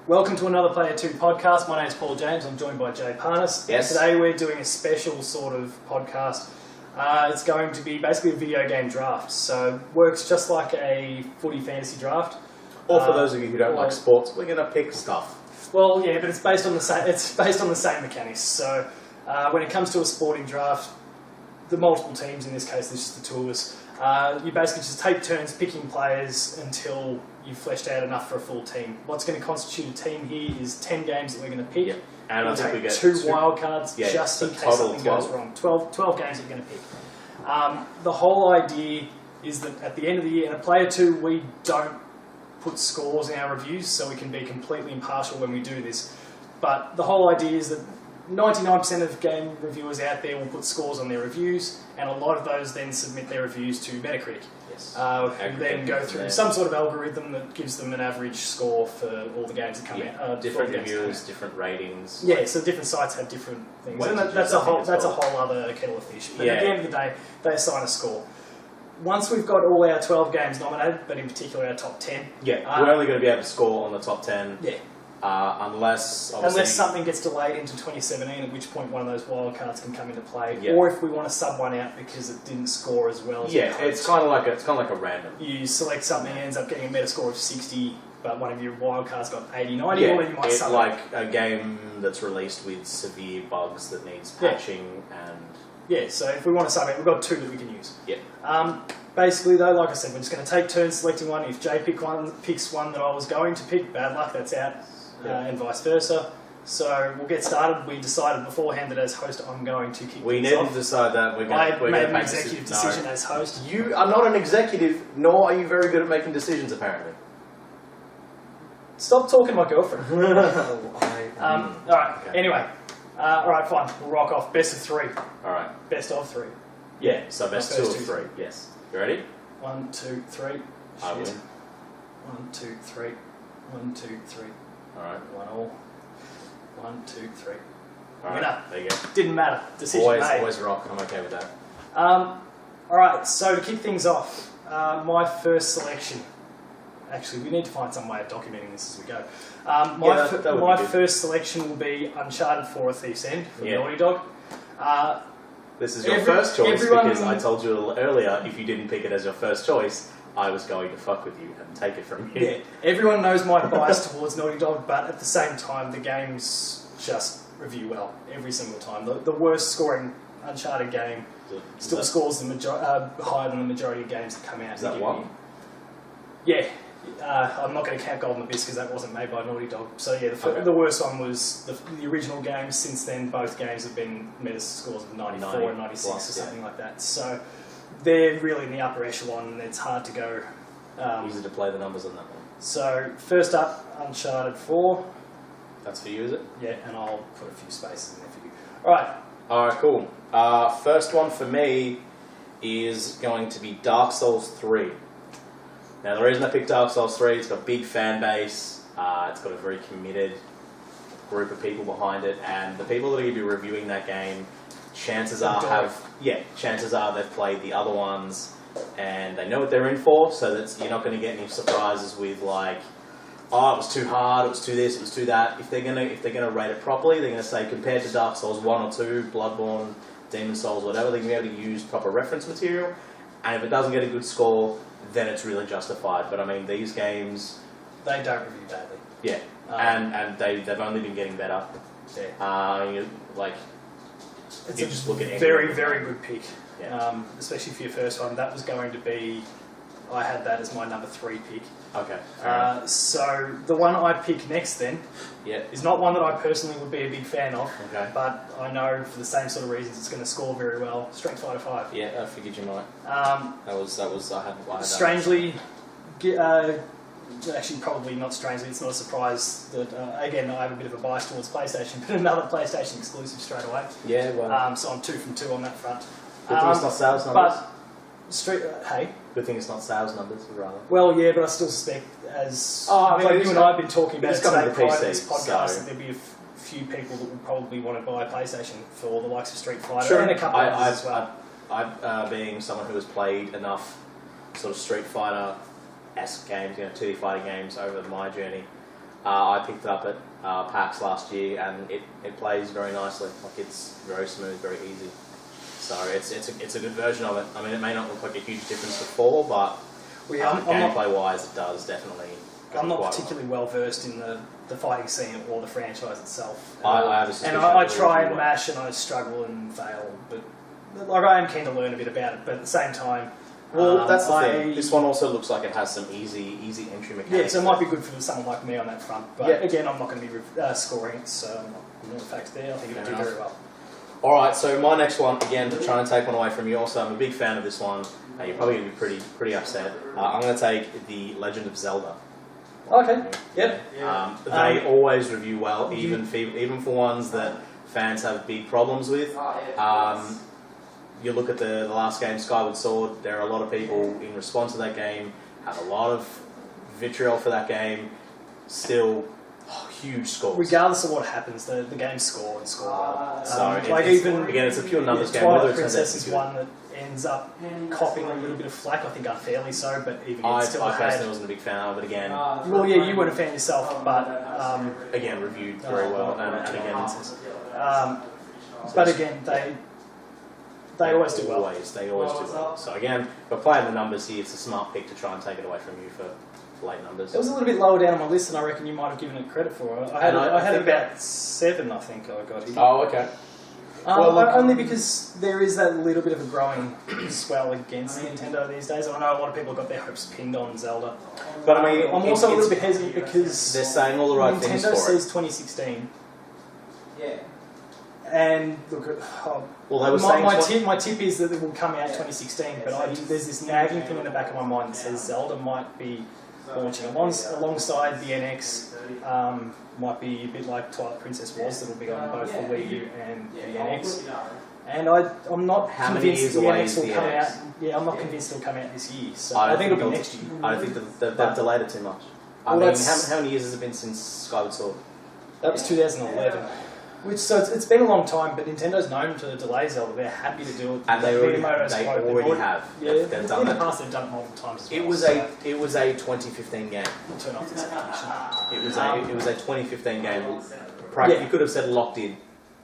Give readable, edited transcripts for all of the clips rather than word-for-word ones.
Welcome to another Player2 podcast. My name's Paul James. I'm joined by Jay Parnis. Yes. Today we're doing a special sort of podcast. It's going to be basically a video game draft. So it works just like a footy fantasy draft. Or for those of you who don't like sports, we're going to pick stuff. Well, yeah, but it's based on the same. It's based on the same mechanics. So when it comes to a sporting draft, the multiple teams, in this case, there's just the two of us. You basically just take turns picking players until you've fleshed out enough for a full team. What's going to constitute a team here is 10 games that we're going to pick. Yep. And I think we get two wild cards just in case something 12. goes wrong. 12 games that you're going to pick. The whole idea is that at the end of the year, in a Player2, we don't put scores in our reviews, so we can be completely impartial when we do this. But the whole idea is that 99% of game reviewers out there will put scores on their reviews, and a lot of those then submit their reviews to Metacritic. Yes. Who then go through some sort of algorithm that gives them an average score for all the games that come out. Different reviewers, different ratings. Yeah, so different sites have different things, and that's a whole other kettle of fish. But at the end of the day, they assign a score. Once we've got all our 12 games nominated, but in particular our top 10, we're only going to be able to score on the top 10. Yeah. Unless something gets delayed into 2017, at which point one of those wild cards can come into play, yeah. or if we want to sub one out because it didn't score as well as it's kind of like a random. You select something, ends up getting a meta score of 60, but one of your wild cards got 80, 90, or you might sub like a game that's released with severe bugs that needs patching and. Yeah, so if we want to sub it, we've got two that we can use. Yeah. Basically, though, like I said, we're just going to take turns selecting one. If Jay picks one that I was going to pick, bad luck, that's out, and vice versa. So we'll get started. We decided beforehand that as host, I'm going to kick We things didn't off. decide that. I made an executive decision as host. You are not an executive, nor are you very good at making decisions, apparently. Stop talking to my girlfriend. Alright, anyway. Alright, fine. We'll rock off. Best of three. Alright. Best of three. Yeah, so best two of three. Yes. You ready? 1, 2, 3. I win. 1, 2, 3. 1, 2, 3. Alright. 1 all. 1, 2, 3. Alright. Winner. There you go. Didn't matter. Decision made. Always rock. I'm okay with that. Alright, so to kick things off, my first selection. Actually, we need to find some way of documenting this as we go. My first selection will be Uncharted 4: A Thief's End from Naughty Dog. This is your first choice because I told you earlier if you didn't pick it as your first choice, I was going to fuck with you and take it from you. Yeah, everyone knows my bias towards Naughty Dog, but at the same time, the games just review well every single time. The worst scoring Uncharted game still scores higher than the majority of games that come out. Is that one? Yeah. I'm not going to count Golden Abyss because that wasn't made by Naughty Dog. So yeah, the worst one was the original game. Since then, both games have been meta scores of 94 and 96 or something like that. So they're really in the upper echelon, and it's hard to go. Easy to play the numbers on that one. So first up, Uncharted 4. That's for you, is it? Yeah, and I'll put a few spaces in there for you. Alright, cool. First one for me is going to be Dark Souls 3. Now, the reason I picked Dark Souls 3, it's got a big fan base, it's got a very committed group of people behind it, and the people that are going to be reviewing that game, chances are they've played the other ones, and they know what they're in for, so that you're not going to get any surprises with like, oh, it was too hard, it was too this, it was too that. If they're gonna rate it properly, they're going to say compared to Dark Souls 1 or 2, Bloodborne, Demon Souls, whatever, they're going to be able to use proper reference material, and if it doesn't get a good score, then it's really justified. But I mean, these games, they don't review badly. Yeah, and they've only been getting better. Yeah. It's you just look at very good pick. Yeah. Especially for your first one. That was going to be. I had that as my number 3 pick. Okay. So the one I pick next then is not one that I personally would be a big fan of. Okay. But I know for the same sort of reasons it's going to score very well. Street Fighter 5. Yeah, I figured you might. That was I had strangely, actually probably not strangely, it's not a surprise that again I have a bit of a bias towards PlayStation, but another PlayStation exclusive straight away. Yeah, well. So I'm 2 from 2 on that front. Good thing it's not sales numbers. But good thing it's not sales numbers, rather. Well, yeah, but I still suspect, as you and I have been talking about today prior to this podcast, that there'll be a few people that will probably want to buy a PlayStation for the likes of Street Fighter and a couple of others as well. I being someone who has played enough sort of Street Fighter-esque games, 2D fighting games over my journey, I picked it up at PAX last year, and it plays very nicely. Like it's very smooth, very easy. So it's a good version of it. I mean, it may not look like a huge difference to 4, but gameplay-wise, it does definitely. I'm not particularly well versed in the fighting scene or the franchise itself. I have a suspicion. And I try and mash, and I struggle and fail. But like I am keen to learn a bit about it. But at the same time, well, that's the thing. This one also looks like it has some easy entry mechanics. Yeah, so it might be good for someone like me on that front. But again, I'm not going to be scoring it, so no facts there. I think it'll do very well. Alright, so my next one, again, to try and take one away from you also, I'm a big fan of this one. You're probably going to be pretty upset. I'm going to take The Legend of Zelda. Okay, yep. They always review well, even for ones that fans have big problems with. You look at the last game, Skyward Sword, there are a lot of people in response to that game, have a lot of vitriol for that game, still huge scores. Regardless of what happens, the game's score and score well. So like even again, it's a pure numbers game. Twilight Princess is one that ends up copping a little bit of flack, I think unfairly so, but even I still personally wasn't a big fan of it again. Well, yeah, you weren't a fan yourself, but again, reviewed very well, and again, but again, they always do well. They always do well. So again, we're playing the numbers here. It's a smart pick to try and take it away from you for late numbers. It was a little bit lower down on my list than I reckon you might have given it credit for. I had about 7, I think I got here. Oh, okay. Only because there is that little bit of a growing swell against Nintendo these days. I know a lot of people have got their hopes pinned on Zelda. But I mean, I'm also a little bit hesitant because they're saying all the right things for it. Nintendo says 2016. Yeah. And look, well, they were saying my tip is that it will come out 2016, but there's this nagging thing in the back of my mind that says Zelda might be launching alongside the NX. Might be a bit like Twilight Princess was, that'll be on both the Wii U and the NX. And I'm not convinced the NX will come out. Yeah, I'm not convinced it'll come out this year. So I think it'll be next year. I think they've delayed it too much. I mean, how many years has it been since Skyward Sword? That was 2011. So it's been a long time, but Nintendo's known to delay Zelda. They're happy to do it. And they already have. Yeah, they've done in that. the past they've done it multiple times as well. It was a 2015 game. We'll turn off this application. It was a 2015 game. You could have said locked in.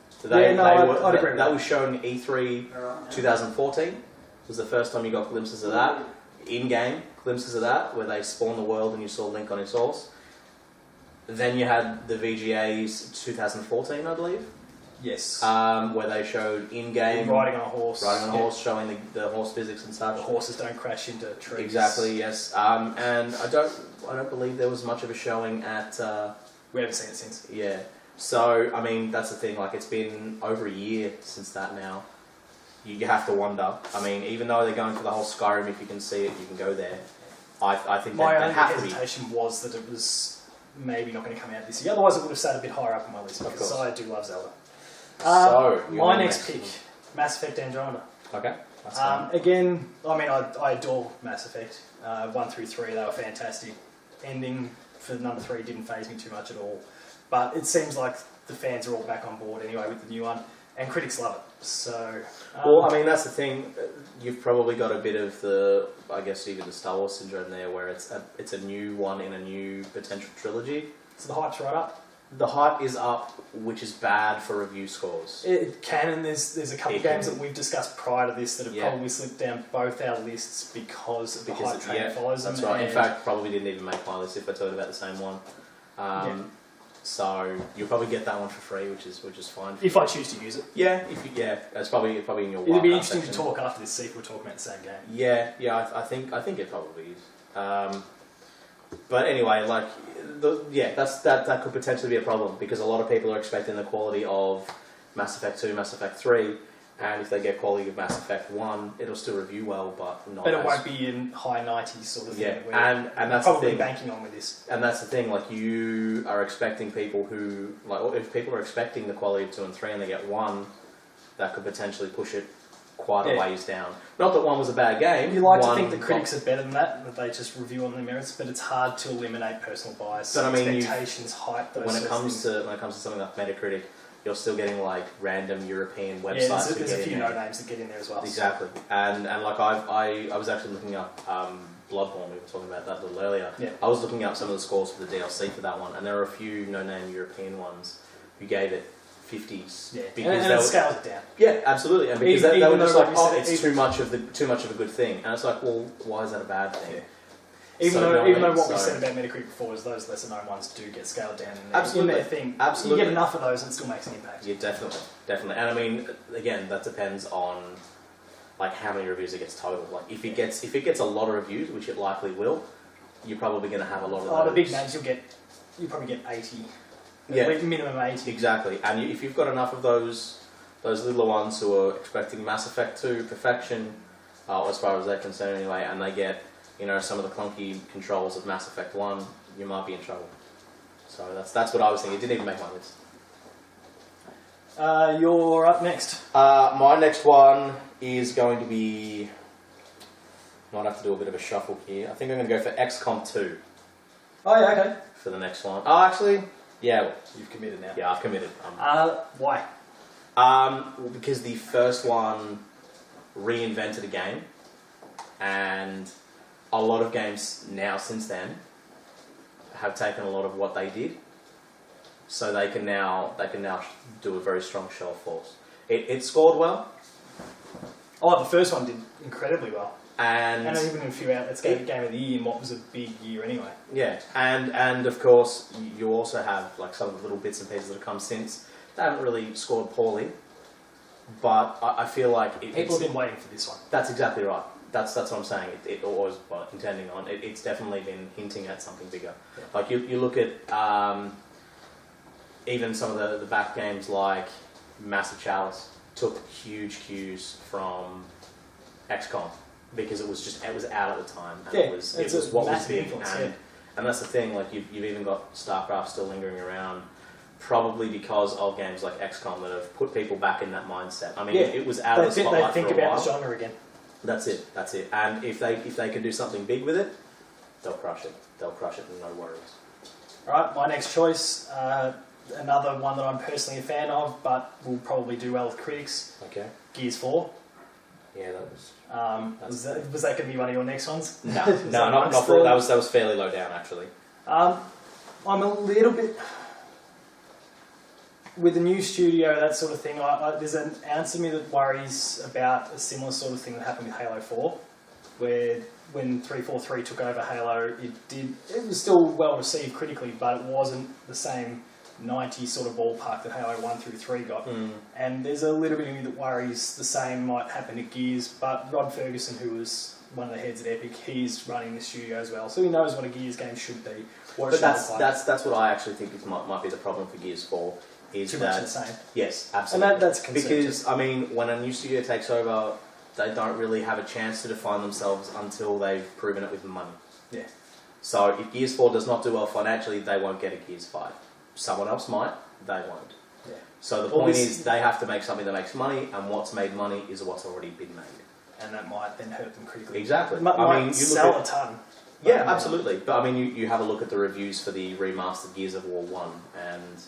So I'd agree. That was shown E3 2014. Was the first time you got glimpses of that in-game glimpses of that, where they spawned the world and you saw Link on his horse. Then you had the VGAs 2014, I believe. Yes. Where they showed in-game riding on a horse, showing the horse physics and such. The horses don't crash into trees. Exactly. Yes. And I don't believe there was much of a showing at. We haven't seen it since. Yeah. So I mean, that's the thing. Like, it's been over a year since that now. You have to wonder. I mean, even though they're going for the whole Skyrim, if you can see it, you can go there. I think my only only hesitation was that it was maybe not going to come out this year. Otherwise, it would have sat a bit higher up on my list because I do love Zelda. So my next pick, Mass Effect Andromeda. Okay. Again, I mean, I adore Mass Effect 1 through 3. They were fantastic. Ending for number 3 didn't faze me too much at all. But it seems like the fans are all back on board anyway with the new one, and critics love it. So, well, I mean, that's the thing. You've probably got a bit of the, I guess, even the Star Wars syndrome there, where it's a new one in a new potential trilogy. So the hype's right up. The hype is up, which is bad for review scores. It can, and there's a couple of games that we've discussed prior to this that have probably slipped down both our lists because the hype train follows them. That's right. In fact, probably didn't even make my list if I told you about the same one. So you'll probably get that one for free, which is fine. If I choose to use it. It's probably in your. It'd be interesting to talk after this, see if we're talking about the same game. Yeah. I think it probably is. But anyway, like, that could potentially be a problem because a lot of people are expecting the quality of Mass Effect 2, Mass Effect 3, and if they get quality of Mass Effect 1, it'll still review well, but not. But it won't be in high 90s sort of thing. Yeah, and that's probably the thing. Banking on with this. And that's the thing. Like, you are expecting people who, like, if people are expecting the quality of 2 and 3 and they get 1, that could potentially push it quite a ways down. Not that 1 was a bad game. You like to think the critics are better than that they just review on their merits, but it's hard to eliminate personal bias, but I mean, expectations, hype. When it comes to something like Metacritic, you're still getting like random European websites. Yeah, there's a few no names that get in there as well. Exactly, and like I was actually looking up Bloodborne, we were talking about that a little earlier. Yeah. I was looking up some of the scores for the DLC for that one, and there were a few no-name European ones who gave it 50s. Yeah, because and it scales it down. Yeah, absolutely, and because Even they were though, just like like, you oh, said, it's too much of a good thing, and it's like, well, why is that a bad thing? Yeah. Even So, though what we so- said about Metacritic before is those lesser known ones do get scaled down in Absolutely. their thing. Absolutely. You get enough of those and it still makes an impact. Yeah, definitely. And I mean, again, that depends on like how many reviews it gets total. Like if it gets a lot of reviews, which it likely will, you're probably going to have a lot of those. The big names you probably get 80. Yeah. Minimum 80. Exactly. And if you've got enough of those littler ones who are expecting Mass Effect 2 perfection, as far as they're concerned anyway, and they get some of the clunky controls of Mass Effect 1, you might be in trouble. So that's what I was thinking. It didn't even make my list. You're up next. My next one is going to be... Might have to do a bit of a shuffle here. I think I'm going to go for XCOM 2 Oh, yeah, okay. for the next one. Oh, actually, yeah. You've committed now. Yeah, I've committed. Why? Because the first one reinvented a game, and a lot of games now since then have taken a lot of what they did, so they can now do a very strong show of force. It scored well. Oh, the first one did incredibly well. And even a few outlets gave it Game of the Year in what was a big year anyway. Yeah, and of course you also have like some of the little bits and pieces that have come since. They haven't really scored poorly, but I feel like people have been waiting for this one. That's exactly right. That's what I'm saying. It always intending on. It's definitely been hinting at something bigger. Yeah. Like you look at even some of the back games like Massive Chalice took huge cues from XCOM. Because it was out at the time, and yeah, it was what was big, influence, and that's the thing. Like you've even got StarCraft still lingering around, probably because of games like XCOM that have put people back in that mindset. I mean, it was out of the spotlight They think for a while. about the genre again. That's it. And if they can do something big with it, they'll crush it. No worries. All right, my next choice, another one that I'm personally a fan of, but will probably do well with critics. Okay. Gears 4. Yeah, that was. Was that going to be one of your next ones? No, not for that was fairly low down actually. I'm a little bit with the new studio, that sort of thing. There's an ounce of me that worries about a similar sort of thing that happened with Halo 4, where when 343 took over Halo, it was still well received critically, but it wasn't the same 90 sort of ballpark that Halo 1 through 3 got. And there's a little bit of me that worries the same might happen to Gears, but Rod Ferguson, who was one of the heads at Epic, he's running the studio as well, so he knows what a Gears game should be. But that's what I actually think might be the problem for Gears 4. Is too that, much the same. Yes, absolutely. And that's a concern. Because, I mean, when a new studio takes over, they don't really have a chance to define themselves until they've proven it with money. Yeah. So if Gears 4 does not do well financially, they won't get a Gears 5. Someone else might, they won't. Yeah. So the point is, they have to make something that makes money, and what's made money is what's already been made. And that might then hurt them critically. Exactly. It might you sell look a ton. Yeah, absolutely. But I mean, you have a look at the reviews for the remastered Gears of War 1, and...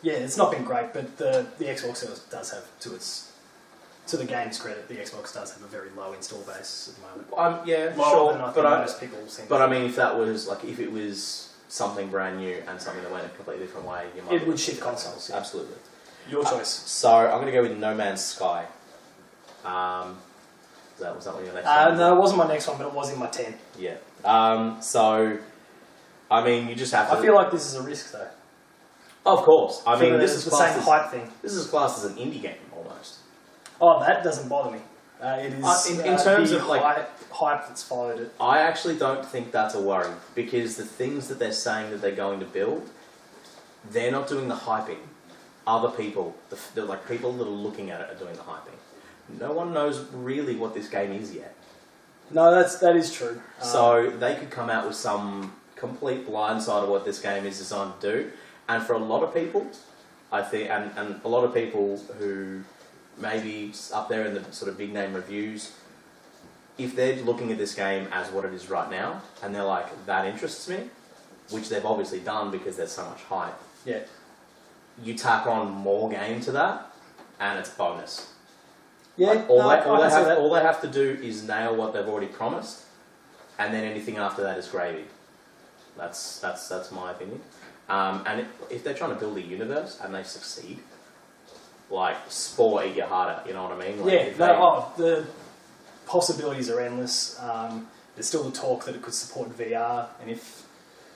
Yeah, it's not been great, but the Xbox does have, to the game's credit, the Xbox does have a very low install base at the moment. Yeah, Lower sure. than I think most people seem But I mean, if it was something brand new and something that went a completely different way, you might... It would shift consoles. Yeah. Absolutely. Your choice. So I'm going to go with No Man's Sky. Was that one your next one? No, it wasn't my next one, but it was in my 10. Yeah. So, I mean, you just have to... I feel like this is a risk, though. Of course. I mean, this is the same hype thing. This is classed as an indie game, almost. Oh, that doesn't bother me. It is in terms the of like hype that's followed it. I actually don't think that's a worry, because the things that they're saying that they're going to build, they're not doing the hyping. Other people, the like people that are looking at it, are doing the hyping. No one knows really what this game is yet. No, that is true. So they could come out with some complete blindside of what this game is designed to do, and for a lot of people, I think, and a lot of people who maybe up there in the sort of big name reviews, if they're looking at this game as what it is right now, and they're like, that interests me, which they've obviously done because there's so much hype. Yeah. You tack on more game to that, and it's bonus. Yeah. Like, all they have to do is nail what they've already promised, and then anything after that is gravy. That's my opinion. And if they're trying to build a universe and they succeed, like Spore eat your heart out, you know what I mean? Like the possibilities are endless. There's still the talk that it could support VR, and if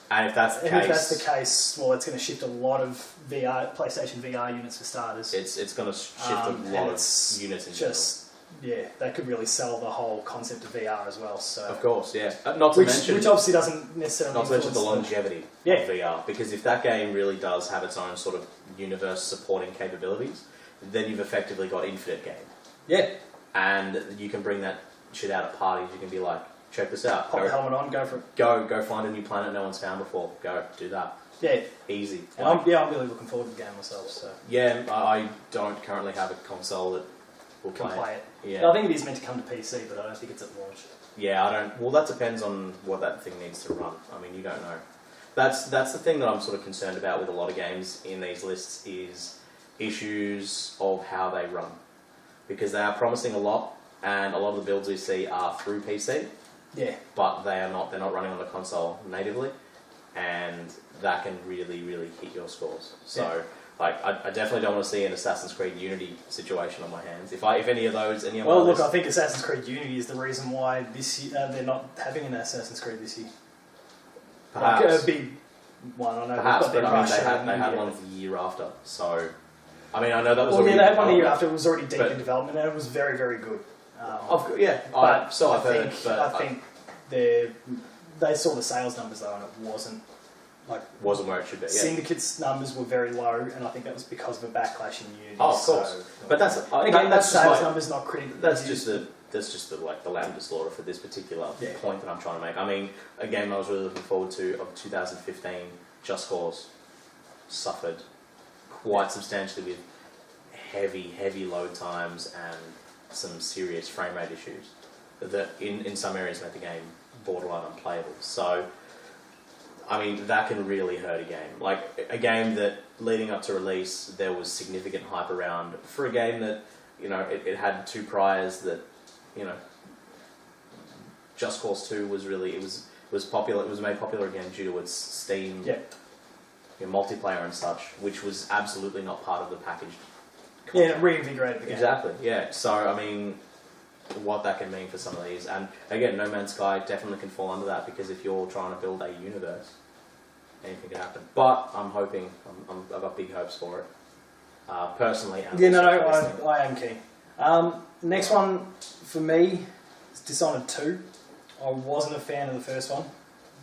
that's the case, well, it's going to shift a lot of PlayStation VR units for starters. It's going to shift a lot of units in general. Yeah, that could really sell the whole concept of VR as well. So of course, yeah. Which obviously doesn't necessarily. Not to mention the longevity of VR, because if that game really does have its own sort of universe supporting capabilities, then you've effectively got infinite game. Yeah. And you can bring that shit out at parties. You can be like, check this out. Pop the helmet on, go for it. Go find a new planet no one's found before. Go do that. Yeah. Easy. And I'm really looking forward to the game myself. So. Yeah, I don't currently have a console that will play it. Yeah. No, I think it is meant to come to PC, but I don't think it's at launch. Yeah, I don't. Well, that depends on what that thing needs to run. I mean, you don't know. That's the thing that I'm sort of concerned about with a lot of games in these lists is issues of how they run, because they are promising a lot, and a lot of the builds we see are through PC. Yeah. But they're not running on the console natively, and that can really, really hit your scores. So. Yeah. Like, I definitely don't want to see an Assassin's Creed Unity situation on my hands. If any of those, Well, look, I think Assassin's Creed Unity is the reason why this year, they're not having an Assassin's Creed this year. Perhaps. Like a big one, I know. Perhaps, but I mean, they had one the year after. So, I mean, I know that was already... Well, yeah, they had one the year after. It was already deep in development, and it was very, very good. I think they saw the sales numbers, though, and it wasn't where it should be. Yeah. Syndicate's numbers were very low, and I think that was because of a backlash in Unity. Oh, of course. But that's sales numbers, not critical. That's just the lamb to slaughter for this particular point that I'm trying to make. I mean, a game I was really looking forward to of 2015, Just Cause, suffered quite substantially with heavy load times and some serious frame rate issues that in some areas made the game borderline unplayable. So. I mean, that can really hurt a game. Like, a game that, leading up to release, there was significant hype around. For a game that, it had two priors that, Just Cause 2 was really, it was popular, it was made popular again due to its Steam multiplayer and such, which was absolutely not part of the package. Yeah, it reinvigorated the game. Exactly, yeah. So, I mean, what that can mean for some of these. And again, No Man's Sky definitely can fall under that, because if you're trying to build a universe, anything can happen. But I'm hoping, I've got big hopes for it, personally. And I am keen. Next one for me is Dishonored 2. I wasn't a fan of the first one,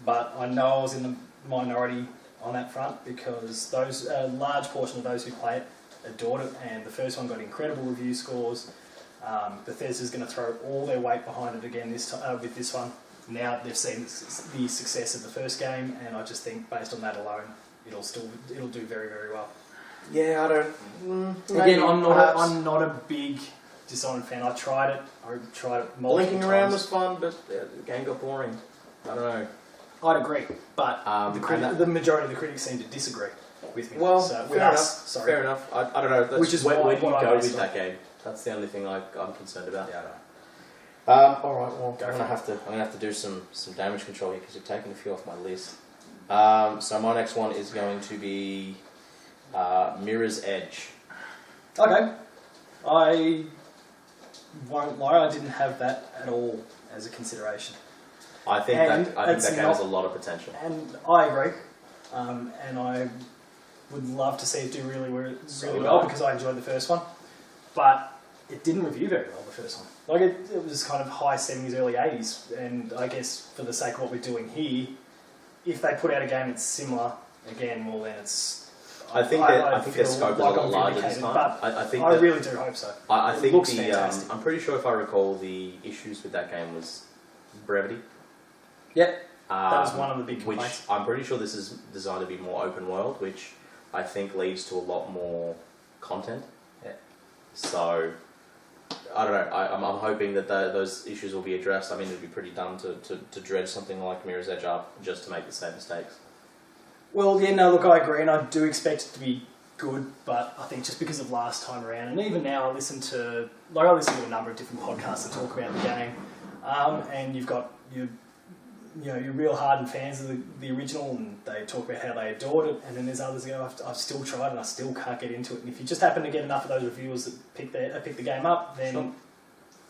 but I know I was in the minority on that front, because a large portion of those who play it adored it, and the first one got incredible review scores. Bethesda's going to throw all their weight behind it again with this one. Now they've seen the success of the first game, and I just think based on that alone, it'll do very, very well. Yeah, I don't. Again, I'm not a big Dishonored fan. I tried it multiple Blinking times. around was fun, but the game got boring. I don't know. I'd agree, but the majority of the critics seem to disagree with me. Well, fair enough. I don't know. Which is where do you go with on that game? That's the only thing I'm concerned about. Yeah, I know. All right. Well, I'm gonna have to do some damage control here, because you've taken a few off my list. So my next one is going to be Mirror's Edge. Okay. I won't lie, I didn't have that at all as a consideration. I think that game has a lot of potential. And I agree. And I would love to see it do really well, because I enjoyed the first one. But it didn't review very well, the first one. Like, it was kind of high 70s, early 80s. And I guess for the sake of what we're doing here, if they put out a game that's similar, again, well, then it's... I think their scope is a lot larger this time. But I really do hope so. I think I'm pretty sure, if I recall, the issues with that game was brevity. Yep. That was one of the big complaints. Which I'm pretty sure this is designed to be more open world, which I think leads to a lot more content. Yeah. So, I don't know. I'm hoping that those issues will be addressed. I mean, it'd be pretty dumb to dredge something like Mirror's Edge up just to make the same mistakes. Well, yeah, no, look, I agree, and I do expect it to be good, but I think just because of last time around, and even now I listen to a number of different podcasts that talk about the game, and you've got your you're real hardened fans of the original, and they talk about how they adored it, and then there's others that go, I've still tried and I still can't get into it. And if you just happen to get enough of those reviewers that pick the game up, then Sure.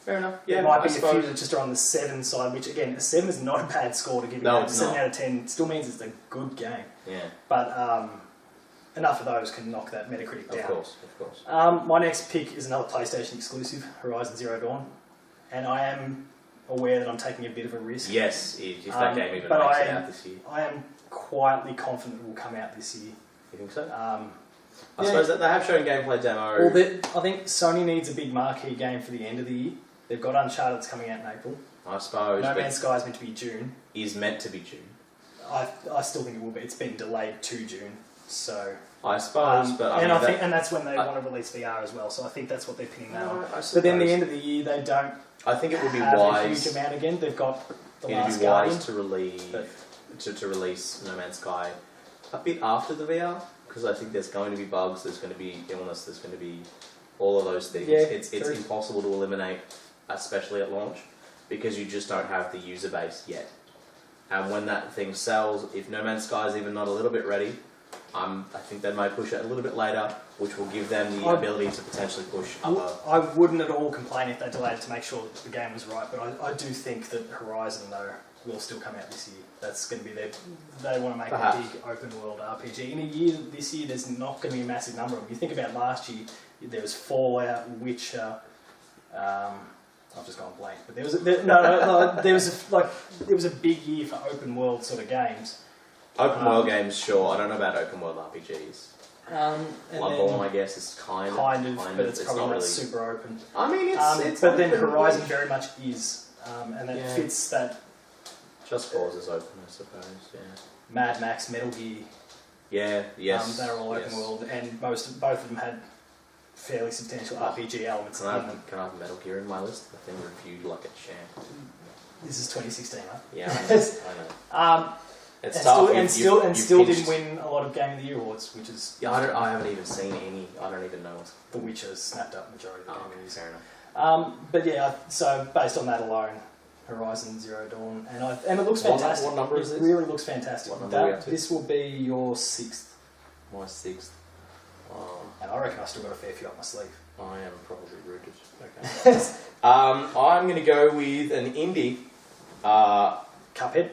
Fair enough. there might be a few that just are on the 7 side, which again, a 7 is not a bad score to give you. No, it's 7 not. out of 10 still means it's a good game. Yeah. But enough of those can knock that Metacritic down. Of course. My next pick is another PlayStation exclusive, Horizon Zero Dawn, and I am aware that I'm taking a bit of a risk. Yes, if that game even but makes it out this year. I am quietly confident it will come out this year. You think so? I suppose that they have shown gameplay demo. Well, I think Sony needs a big marquee game for the end of the year. They've got Uncharted that's coming out in April. I suppose. No Man's Sky is meant to be June. Is meant to be June. I still think it will be. It's been delayed to June, so. I suppose, but I think that's when they want to release VR as well. So I think that's what they're pinning that on. But But then the end of the year, they don't. I think it would be have wise. a huge amount again. They've got the It'd Last be Guardian. wise to release No Man's Sky a bit after the VR, because I think there's going to be bugs, there's going to be illness, there's going to be all of those things. Yeah, it's true. impossible to eliminate, especially at launch, because you just don't have the user base yet. And when that thing sells, if No Man's Sky is even not a little bit ready, I think they may push it a little bit later, which will give them the ability to potentially push other. I wouldn't at all complain if they delayed it to make sure that the game was right, but I do think that Horizon, though, will still come out this year. That's going to be they want to make Perhaps. a big open world RPG. In a year, this year, there's not going to be a massive number of them. You think about last year, there was Fallout, Witcher, I've just gone blank, but there was a big year for open world sort of games. Open world games, sure. I don't know about open world RPGs. Bloodborne, I guess, is kind of, but it's probably not really super open. I mean, it's but then open, Horizon very much is, and that fits that. Just Cause is open, I suppose. Yeah. Mad Max, Metal Gear. Yeah. Yes. They're all open world, and both of them had fairly substantial RPG elements in them. Can I have Metal Gear in my list? I think reviewed like a champ. This is 2016, huh? Yeah, I know. It's still didn't win a lot of Game of the Year awards, which is I haven't even seen any. I don't even know. The Witcher snapped up majority of the Game of the Year. Fair enough. But yeah, so based on that alone, Horizon Zero Dawn, and it looks fantastic. What number is this? It really looks fantastic. What number are we up to? This will be your 6th. My 6th. And I reckon I've still got a fair few up my sleeve. I am probably rooted. Okay. I'm going to go with an indie. Cuphead?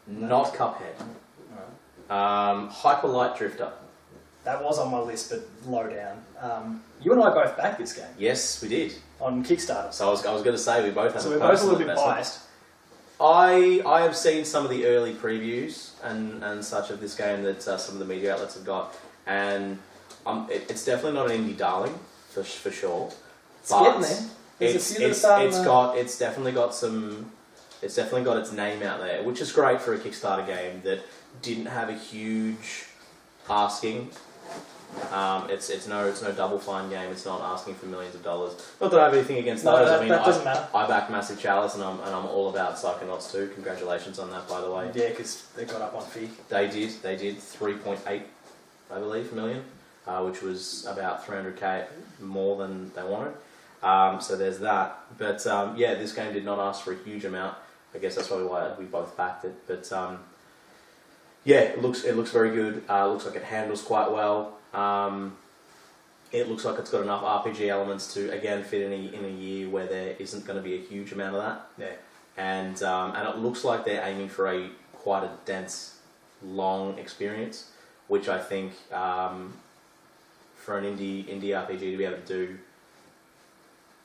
Not Cuphead. Hyper Light Drifter. That was on my list, but low down. You and I both backed this game. Yes, we did. On Kickstarter. So I was going to say we both have. So we're both a little bit biased. I have seen some of the early previews and such of this game that some of the media outlets have got, and it's definitely not an indie darling for sure. It's getting there. It's definitely got some. It's definitely got its name out there, which is great for a Kickstarter game that didn't have a huge asking. It's no Double Fine game. It's not asking for millions of dollars. Not that I have anything against those. That doesn't matter. I back Massive Chalice, and I'm all about Psychonauts 2. Congratulations on that, by the way. Yeah, because they got up on fee. They did 3.8, I believe, million, which was about 300k more than they wanted. So there's that. But this game did not ask for a huge amount. I guess that's probably why we both backed it. But it looks very good. It looks like it handles quite well. It looks like it's got enough RPG elements to again fit in a year where there isn't going to be a huge amount of that. Yeah. And it looks like they're aiming for quite a dense, long experience, which I think for an indie RPG to be able to do.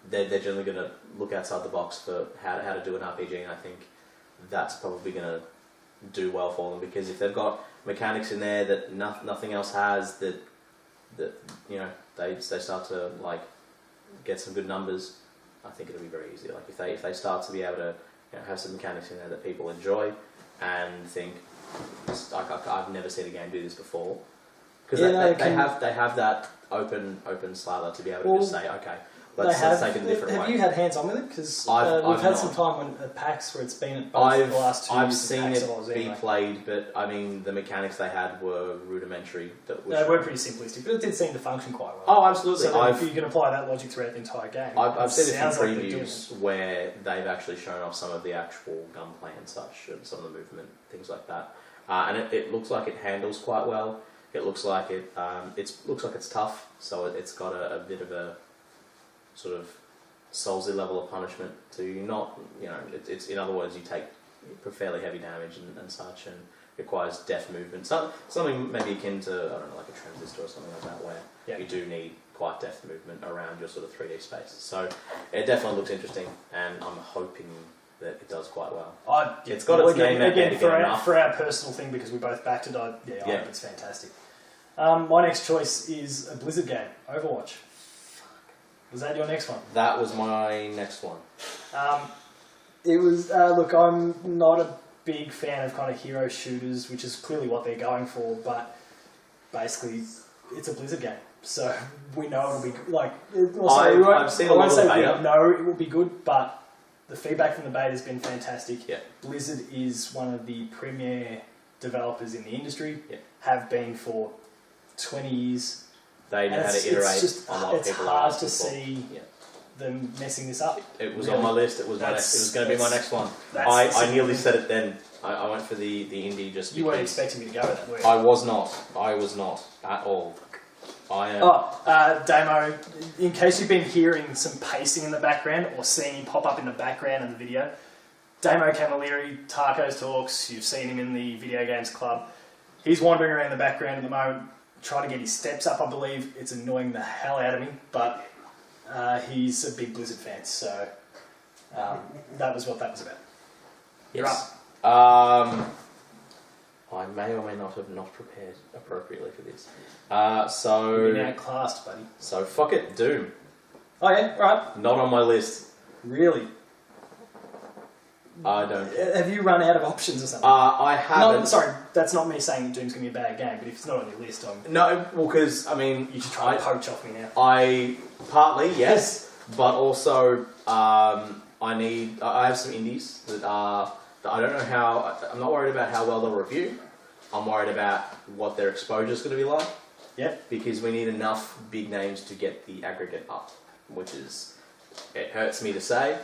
They're generally going to look outside the box for how to do an RPG, and I think that's probably going to do well for them, because if they've got mechanics in there that nothing else has, that they start to like get some good numbers, I think it'll be very easy. Like if they start to be able to have some mechanics in there that people enjoy and think, I've never seen a game do this before, because they have that open slather to be able to just say, okay, Let's take it a different way. Have you had hands-on with it? Because we've had some time at PAX where it's been at both the last 2 years. I've seen it be played, but I mean, the mechanics they had were rudimentary. They were pretty simplistic, but it did seem to function quite well. Oh, absolutely. So if you can apply that logic throughout the entire game. I've seen a few previews where they've actually shown off some of the actual gunplay and such, and some of the movement, things like that. And it looks like it handles quite well. It looks like it's tough, so it's got a bit of a sort of Soulsy level of punishment to not, it's in other words, you take fairly heavy damage and such, and requires deft movement. Something maybe akin to, I don't know, like a transistor or something like that, where you do need quite deft movement around your sort of 3D space. So it definitely looks interesting, and I'm hoping that it does quite well. It's got its name out there to get enough. For our personal thing, because we both backed it, I think it's fantastic. My next choice is a Blizzard game, Overwatch. Was that your next one? That was my next one. It was, look, I'm not a big fan of kind of hero shooters, which is clearly what they're going for, but basically it's a Blizzard game. So we know it'll be good. Like, I've seen a lot of the beta. We know it will be good, but the feedback from the beta has been fantastic. Yeah. Blizzard is one of the premier developers in the industry, yeah. have been for 20 years. They know how to iterate on what people are asking for. It's hard to see them messing this up. It was on my list. It was going to be my next one. I nearly said it then. I went for the indie just because. You weren't expecting me to go with that, were you? I was not at all. Damo, in case you've been hearing some pacing in the background or seeing him pop up in the background in the video, Damo Camilleri, Taco's Talks, you've seen him in the Video Games Club. He's wandering around the background at the moment, trying to get his steps up, I believe. It's annoying the hell out of me, but he's a big Blizzard fan, so that was what that was about. Yes. You're up. I may or may not have not prepared appropriately for this. You're now classed, buddy. So fuck it, Doom. Oh yeah, right. Not on my list. Really? I don't care. Have you run out of options or something? I haven't. No, sorry, that's not me saying Doom's going to be a bad game, but if it's not on your list, No, well, because, I mean... You should try and poach off me now. Partly, yes, but also, I have some indies that I don't know how... I'm not worried about how well they'll review. I'm worried about what their exposure is going to be like. Yep. Because we need enough big names to get the aggregate up, which is... It hurts me to say,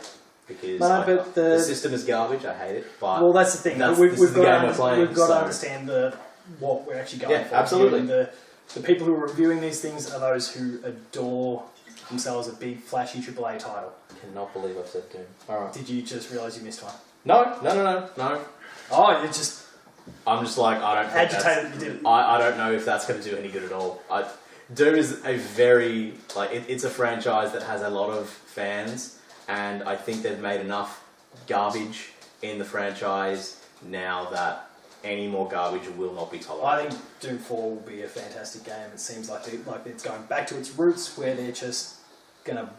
because the system is garbage. I hate it. But well, that's the thing. We've got to understand what we're actually going for. Absolutely. And the people who are reviewing these things are those who adore themselves a big, flashy AAA title. I cannot believe I've said Doom. All right. Did you just realise you missed one? No. Oh, you just... I'm just like, I don't think agitated you did it. I don't know if that's going to do any good at all. Doom is a very... it's a franchise that has a lot of fans, and I think they've made enough garbage in the franchise now that any more garbage will not be tolerated. I think Doom 4 will be a fantastic game. It seems like it's going back to its roots, where they're just going to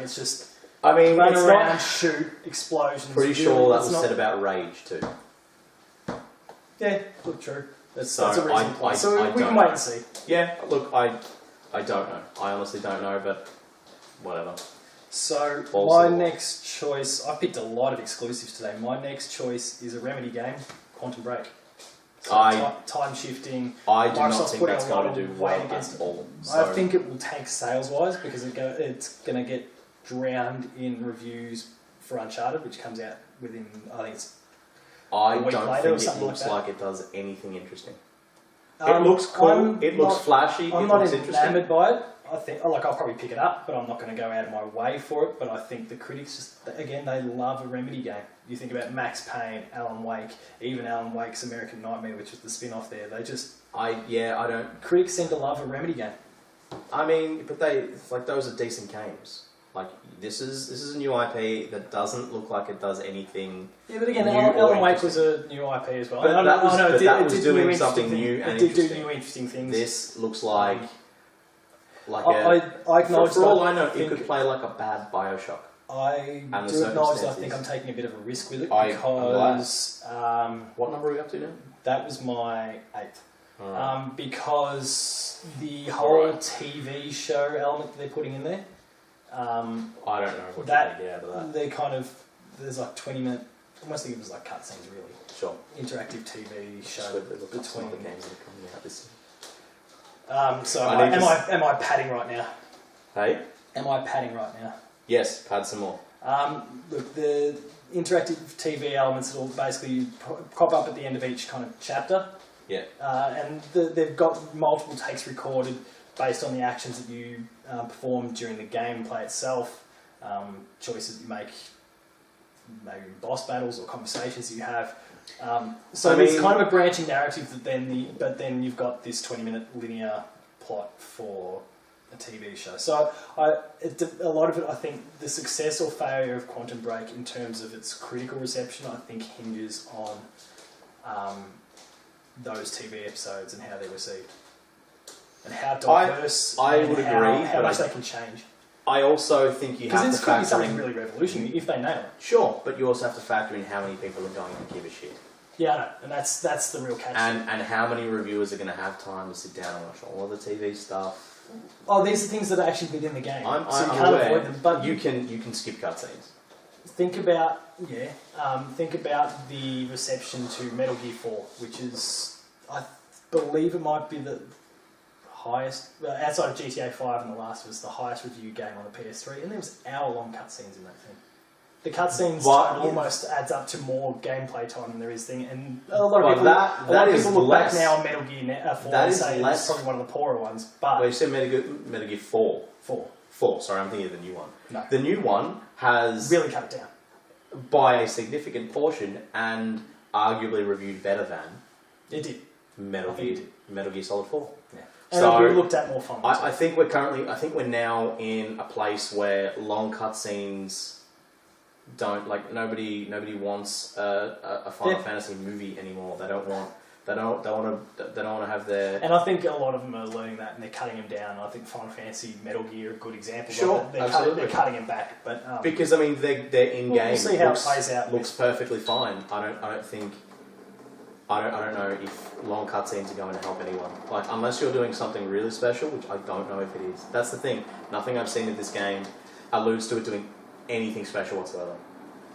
it's just... I mean, run around, shoot, explosions. Pretty sure that was said about Rage too. Yeah, look, true. That's a reason I we can wait and see. Yeah, look, I don't know. I honestly don't know, but whatever. So, my next choice... I picked a lot of exclusives today. My next choice is a Remedy game, Quantum Break. So time shifting. I do not think that's going to do well at all. So. I think it will tank sales-wise, because it's going to get drowned in reviews for Uncharted, which comes out within, I think it's I don't think it looks like it does anything interesting. It looks cool, it looks flashy, I'm it not looks interesting. enamored by it. I think, I'll probably pick it up, but I'm not going to go out of my way for it. But I think the critics they love a Remedy game. You think about Max Payne, Alan Wake, even Alan Wake's American Nightmare, which was the spin-off there. They just... I don't... Critics seem to love a Remedy game. I mean, but those are decent games. This is a new IP that doesn't look like it does anything. Yeah, but again, Alan Wake was a new IP as well. But that was doing something new and interesting. It did do new interesting things. This looks like I acknowledge for all I know, it could play like a bad Bioshock. I do acknowledge that I think I'm taking a bit of a risk with it because... what number are we up to now? That was my 8th. Right. Because the whole TV show element that they're putting in there, I don't know what that, you get out of that. They're kind of, there's like 20-minute, almost think it was like cutscenes really. Sure. Interactive TV show Between some of the between. games that are coming out this year. So am I padding right now? Hey? Am I padding right now? Yes, pad some more. Look, the interactive TV elements will basically crop up at the end of each kind of chapter. Yeah. And they've got multiple takes recorded based on the actions that you perform during the gameplay itself, choices that you make, maybe boss battles or conversations that you have. So it's kind of a branching narrative that but then you've got this 20-minute linear plot for a TV show. So a lot of it, I think, the success or failure of Quantum Break in terms of its critical reception, I think hinges on those TV episodes and how they're received. And how diverse, I would agree, how much they can change. I also think you have to Because it's could be factor something in... really revolutionary if they nail it. Sure, but you also have to factor in how many people are going to give a shit. Yeah, I know, and that's the real catch. And how many reviewers are going to have time to sit down and watch all of the TV stuff. Oh, these are things that are actually within the game, so you I'm can't aware. avoid them. But you can skip cutscenes. think about the reception to Metal Gear 4, which is, I believe it might be the highest, outside of GTA 5 and The Last of Us, the highest review game on the PS3, and there was hour-long cutscenes in that thing. The cutscenes almost adds up to more gameplay time than there is thing, and a lot of people look back now on Metal Gear 4 and say it's probably one of the poorer ones. But well, you said Metal Gear 4. 4. Sorry, I'm thinking of the new one. No. The new one has really cut it down by a significant portion and arguably reviewed better than it did. Metal Gear Solid 4. Yeah. And So we looked at more fun. I think we're now in a place where long cutscenes don't, like, nobody wants a Final Fantasy movie anymore. They don't want to have their. And I think a lot of them are learning that, and they're cutting them down. I think Final Fantasy, Metal Gear are good examples. Sure, of it. absolutely. They're cutting them back, but because I mean, their in game we'll see how it plays out. Looks perfectly fine. I don't know if long cutscenes are going to help anyone. Like, unless you're doing something really special, which I don't know if it is. That's the thing. Nothing I've seen of this game alludes to it doing anything special whatsoever.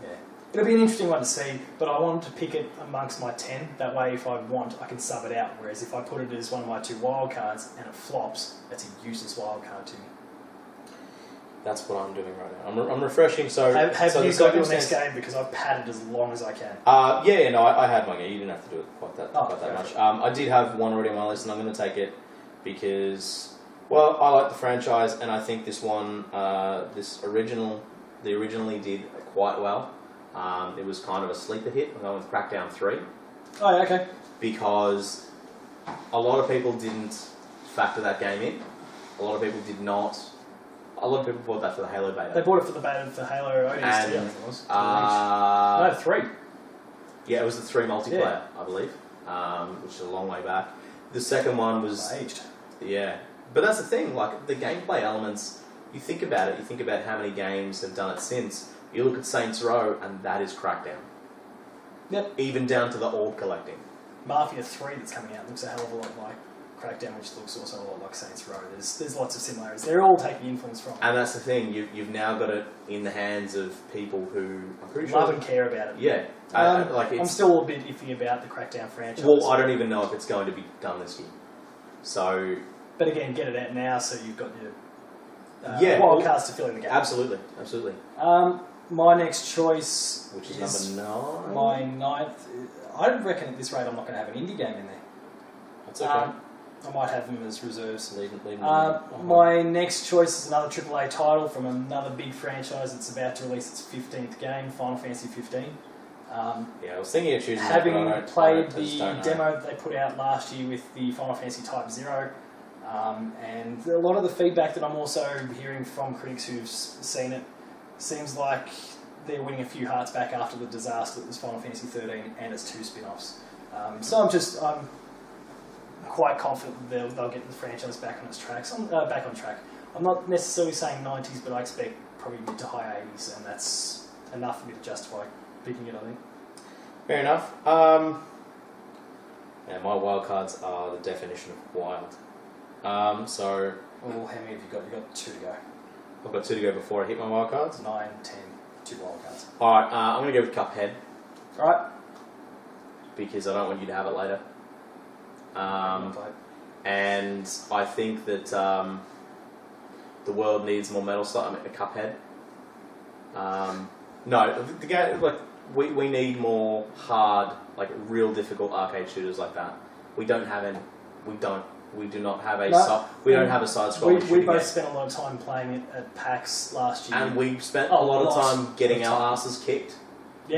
Yeah. It'll be an interesting one to see, but I wanted to pick it amongst my 10. That way, if I want, I can sub it out. Whereas if I put it as one of my 2 wildcards and it flops, that's a useless wildcard to me. That's what I'm doing right now. I'm refreshing. So have so you got your next game? Because I've padded as long as I can. I had my game. You didn't have to do it quite that much. Okay. I did have one already on my list, and I'm going to take it because, well, I like the franchise, and I think this one, they originally did quite well. It was kind of a sleeper hit. I'm going with Crackdown 3. Oh, yeah, okay. Because a lot of people didn't factor that game in. A lot of people did not. A lot of people bought that for the Halo beta. They bought it for the beta for Halo ODST, I think it was. No, 3. Yeah, it was the 3 multiplayer, I believe, which is a long way back. The second one was... aged. Yeah. But that's the thing, like, the gameplay elements, you think about it, you think about how many games have done it since. You look at Saints Row, and that is Crackdown. Yep. Even down to the orb collecting. Mafia 3 that's coming out looks a hell of a lot like Crackdown, which looks also a lot like Saints Row. There's lots of similarities. They're all taking influence from it. And that's the thing, you've now got it in the hands of people who, I'm pretty love sure... and care about it. Yeah. I'm still a bit iffy about the Crackdown franchise. Well, I don't even know if it's going to be done this year. So... But again, get it out now so you've got your wildcards to fill in the gap. Absolutely. My next choice... Which is number 9? My 9th... I reckon at this rate I'm not going to have an indie game in there. That's okay. I might have them as reserves. Leave them my next choice is another AAA title from another big franchise that's about to release its 15th game, Final Fantasy 15. I was thinking of choosing having played the demo that they put out last year with the Final Fantasy Type 0, and a lot of the feedback that I'm also hearing from critics who've seen it seems like they're winning a few hearts back after the disaster that was Final Fantasy 13 and its 2 spin-offs. So I'm quite confident that they'll get the franchise back on its tracks. Back on track. I'm not necessarily saying 90s, but I expect probably mid to high 80s, and that's enough for me to justify picking it, I think. Fair enough. My wildcards are the definition of wild. Well, how many have you got? You've got 2 to go. I've got 2 to go before I hit my wildcards. 9, 10, 2 wildcards. Alright, I'm going to go with Cuphead. Alright. Because I don't want you to have it later. And I think that the world needs more Metal Slug. I mean, a Cuphead. No, the game, like, we need more hard, like, real difficult arcade shooters like that. We don't have any. We do not have a don't have a side-scrolling shooting We game. both spent a lot of time playing it at PAX last year. And we spent a lot of time getting our asses kicked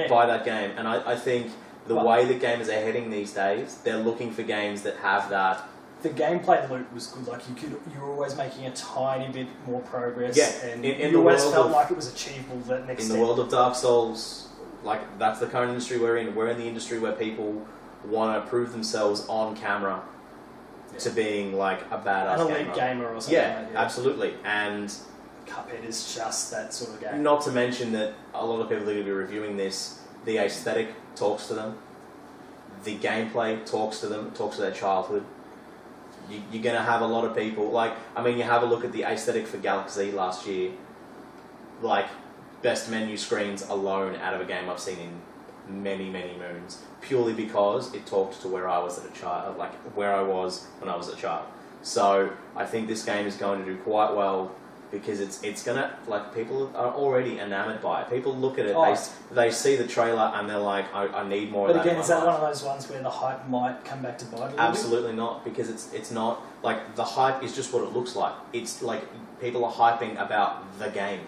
by that game. And I think the way that gamers are heading these days, they're looking for games that have that. The gameplay loop was good. Like you were always making a tiny bit more progress. Yeah, and you always felt like it was achievable. That next in step. the world of Dark Souls, like that's the current industry we're in. We're in the industry where people want to prove themselves on camera to being like a badass an elite gamer or something. Yeah, absolutely. And Cuphead is just that sort of game. Not to mention that a lot of people are going to be reviewing this. The aesthetic talks to them. The gameplay talks to them. Talks to their childhood. You're going to have a lot of people, like, I mean, you have a look at the aesthetic for Galaxy last year, like, best menu screens alone out of a game I've seen in many, many moons, purely because it talked to where I was as a child, like, where I was when I was a child. So, I think this game is going to do quite well, because it's going to, like, people are already enamoured by it. People look at it, they see the trailer and they're like, I need more of that. But again, in is my that life. one of those ones where the hype might come back to bite? Absolutely not, because it's not, like, the hype is just what it looks like. It's like, people are hyping about the game.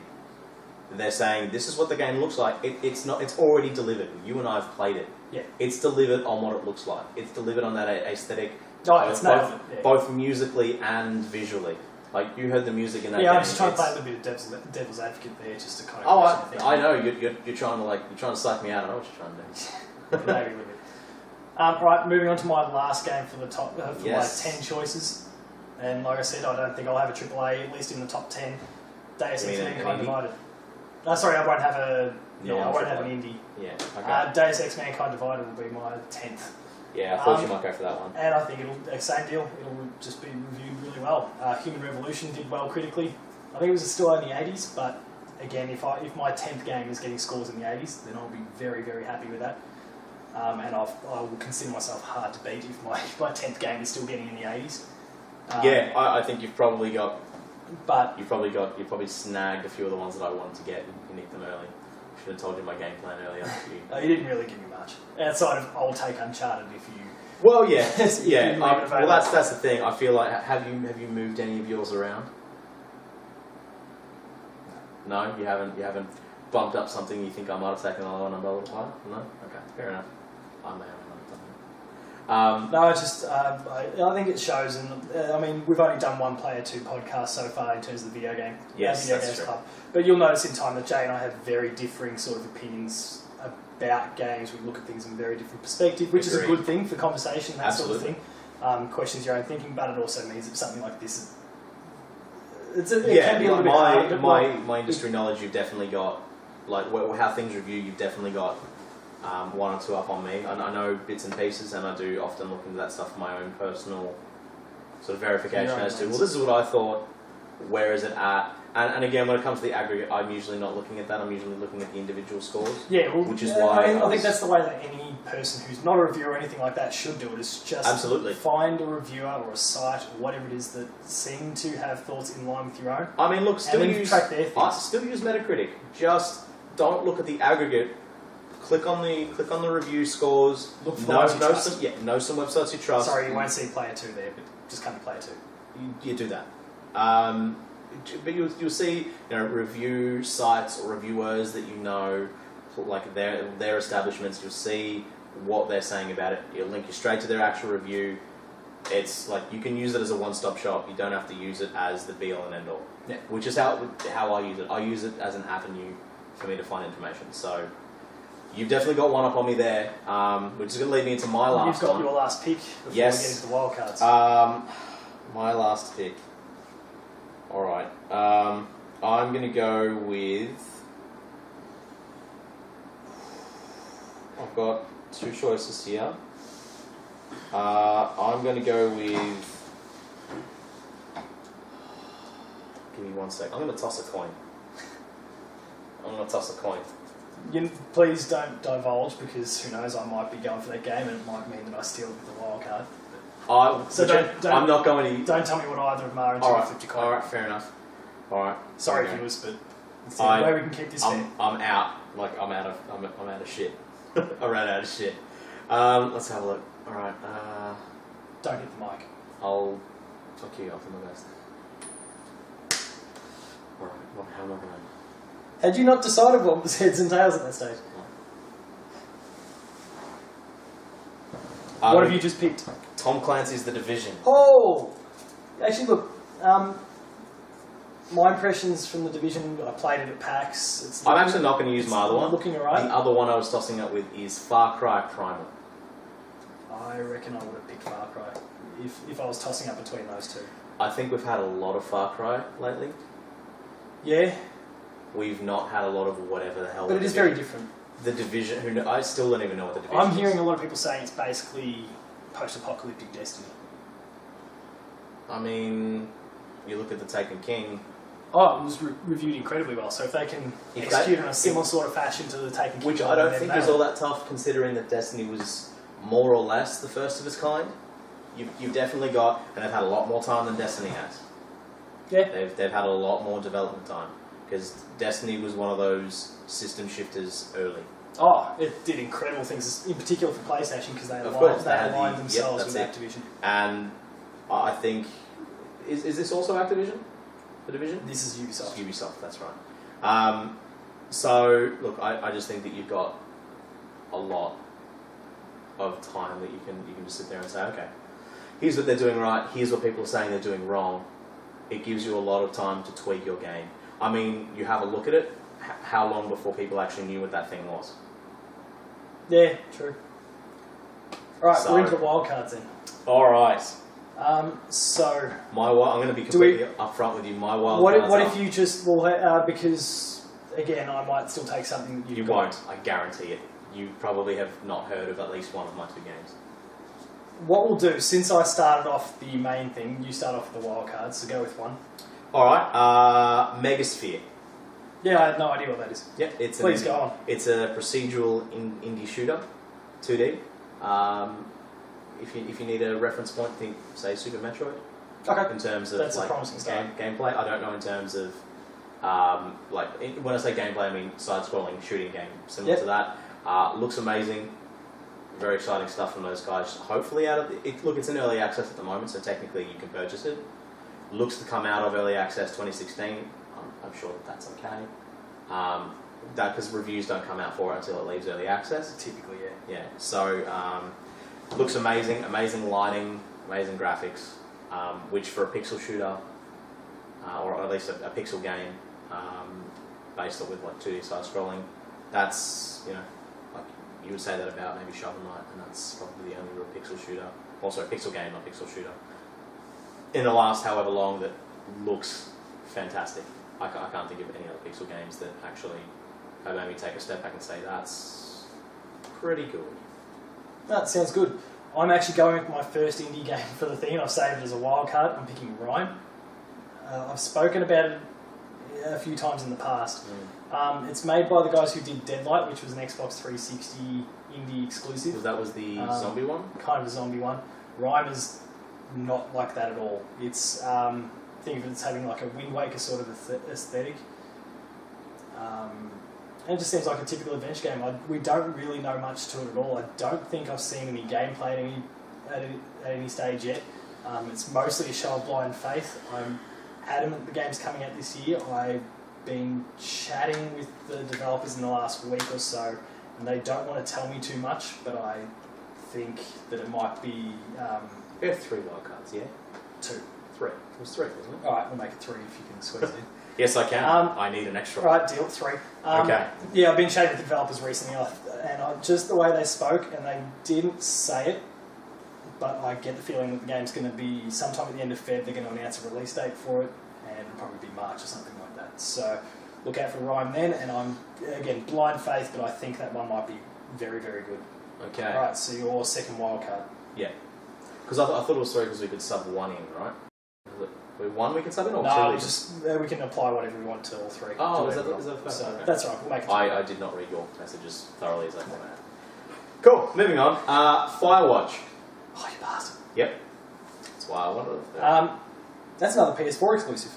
They're saying, this is what the game looks like. It's already delivered. You and I have played it. Yeah. It's delivered on what it looks like. It's delivered on that aesthetic, both musically and visually. Like, you heard the music in that game. Yeah, I'm just trying to play a little bit of devil's advocate there, just to kind of... I know, you're trying to psych me out. I know what you're trying to do. Maybe a little bit. Right, moving on to my last game for the top, my 10 choices. And like I said, I don't think I'll have a AAA, at least in the top 10. Deus Ex Mankind Divided. No, sorry, I won't have I won't have an indie. Yeah, okay. Deus Ex Mankind Divided will be my 10th. Yeah, I thought you might go for that one. And I think same deal, it'll just be reviewed really well. Human Revolution did well critically. I think it was still in the 80s, but again, if my 10th game is getting scores in the 80s, then I'll be very, very happy with that. And I will consider myself hard to beat if my 10th game is still getting in the 80s. I think you've probably But you probably snagged a few of the ones that I wanted to get and nicked them early. Should have told you my game plan earlier. You didn't really give me much. Outside of I'll take Uncharted if you... Well, yeah. Well, that's the thing. I feel like, have you moved any of yours around? No, you haven't bumped up something you think I might have taken a lower number of time? No? Okay, fair enough. I may have done something. No, it's just I think it shows, and I mean we've only done one Player2 podcast so far in terms of the video game. Yes, video that's games true. club. But you'll notice in time that Jay and I have very differing sort of opinions about games. We look at things in a very different perspective, which is a good thing for conversation, that sort of thing. Questions your own thinking, but it also means that something like this is... It can be a little bit hard. My industry knowledge, you've definitely got, like how things review, you've definitely got one or two up on me. I know bits and pieces, and I do often look into that stuff for my own personal sort of verification as to, well, this is what I thought, where is it at? And again, when it comes to the aggregate, I'm usually not looking at that. I'm usually looking at the individual scores. Yeah, well, which is why I think that's the way that any person who's not a reviewer or anything like that should do it. Is just find a reviewer or a site or whatever it is that seem to have thoughts in line with your own. I mean, look, still use Metacritic. Just don't look at the aggregate. Click on the review scores. Look for know some websites you trust. Sorry, you won't see Player2 there, but just come to Player2. You do that. But you'll see, review sites or reviewers that like their establishments. You'll see what they're saying about it. It'll link you straight to their actual review. It's like you can use it as a one-stop shop. You don't have to use it as the be-all and end-all. Yeah. Which is how I use it. I use it as an avenue for me to find information. So you've definitely got one up on me there, which is going to lead me into my last one. You've got your last pick before we get into the wild cards. My last pick. Alright. I'm going to go with... I've got two choices here. I'm going to go with... Give me me 1 sec. I'm going to toss a coin. Please don't divulge, because who knows, I might be going for that game and it might mean that I steal with the wild card. I'm not going to... Don't tell me what either of them are until you flip your coin. Alright, fair enough. Alright. Sorry, viewers, but it's the only way we can keep this fair. I'm out. Like, I'm out of shit. I ran out of shit. Let's have a look. Alright, Don't hit the mic. Fuck you, I'll do my best. Alright, how am I going to... Had you not decided what was heads and tails at that stage? What have you just picked? Tom Clancy's The Division. Oh! Actually, look, my impressions from The Division, I played it at PAX. I'm actually not going to use my other one. Looking alright. The other one I was tossing up with is Far Cry Primal. I reckon I would have picked Far Cry if I was tossing up between those two. I think we've had a lot of Far Cry lately. Yeah. We've not had a lot of whatever the hell. But it is very different. The Division, I still don't even know what The Division is. I'm hearing a lot of people saying it's basically post-apocalyptic Destiny. I mean, you look at the Taken King. Oh, it was reviewed incredibly well, so if they can execute in a similar sort of fashion to the Taken King... Which I don't think is all that tough, considering that Destiny was more or less the first of its kind. You've definitely got... And they've had a lot more time than Destiny has. Yeah. They've had a lot more development time. Because Destiny was one of those system shifters early. Oh, it did incredible things, in particular for PlayStation, because they aligned themselves with Activision. And I think... Is this also Activision? The Division? This is Ubisoft. It's Ubisoft, that's right. So, look, I just think that you've got a lot of time that you can just sit there and say, okay, here's what they're doing right, here's what people are saying they're doing wrong. It gives you a lot of time to tweak your game. I mean, you have a look at it, how long before people actually knew what that thing was? Yeah, true. Alright, we're into the wildcards then. Alright. So... I'm going to be completely upfront with you. My wildcards What if you just... because, again, I might still take something that you won't, I guarantee it. You probably have not heard of at least one of my two games. What we'll do, since I started off the main thing, you start off with the wildcards, so go with one. Alright, Megasphere. Yeah, I had no idea what that is. Yep, Please go on. It's a procedural indie shooter, 2D. If you need a reference point, think, say, Super Metroid. Okay. In terms of that's a promising start. Gameplay, I don't know in terms of when I say gameplay, I mean side-scrolling shooting game, similar to that. Looks amazing. Very exciting stuff from those guys. Hopefully, it's in early access at the moment, so technically you can purchase it. Looks to come out of early access 2016. I'm sure that's okay. Because reviews don't come out for it until it leaves early access. Typically, yeah. Yeah. So looks amazing. Amazing lighting, amazing graphics. Which for a pixel shooter, or at least a pixel game, based on with like 2D side scrolling, that's like you would say that about maybe Shovel Knight, and that's probably the only real pixel shooter. Also a pixel game, not pixel shooter. In the last however long, that looks fantastic. I can't think of any other pixel games that actually have made me take a step back and say that's pretty good. That sounds good. I'm actually going with my first indie game for the thing. I've saved it as a wild card. I'm picking Rhyme. I've spoken about it a few times in the past. It's made by the guys who did Deadlight, which was an Xbox 360 indie exclusive. That was the zombie one? Kind of a zombie one. Rhyme is not like that at all. It's think of it as having like a Wind Waker sort of aesthetic. And it just seems like a typical adventure game. We don't really know much to it at all. I don't think I've seen any gameplay at any stage yet. It's mostly a show of blind faith. I'm adamant the game's coming out this year. I've been chatting with the developers in the last week or so, and they don't want to tell me too much, but I think that it might be... We have 3 wildcards, yeah? 2. 3. It was 3, wasn't it? Alright, we'll make it 3 if you can squeeze it in. Yes, I can. I need an extra. Right, deal, 3. Okay. Yeah, I've been chatting with the developers recently, and just the way they spoke, and they didn't say it, but I get the feeling that the game's going to be sometime at the end of Feb. They're going to announce a release date for it, and it'll probably be March or something like that. So look out for Rhyme then, and I'm, again, blind faith, but I think that one might be very, very good. Okay. Alright, so your second wild card. Yeah. Because I thought it was 3 because we could sub 1 in, right? With one we can sub in or No, two? we can apply whatever we want to all three. Oh, to is that everyone. the first? So Okay. that's right. We'll make it. I did not read your messages thoroughly as I thought I had. Cool. Moving on. Firewatch. Oh, you bastard. Yep. That's why I wanted it. That's another PS4 exclusive.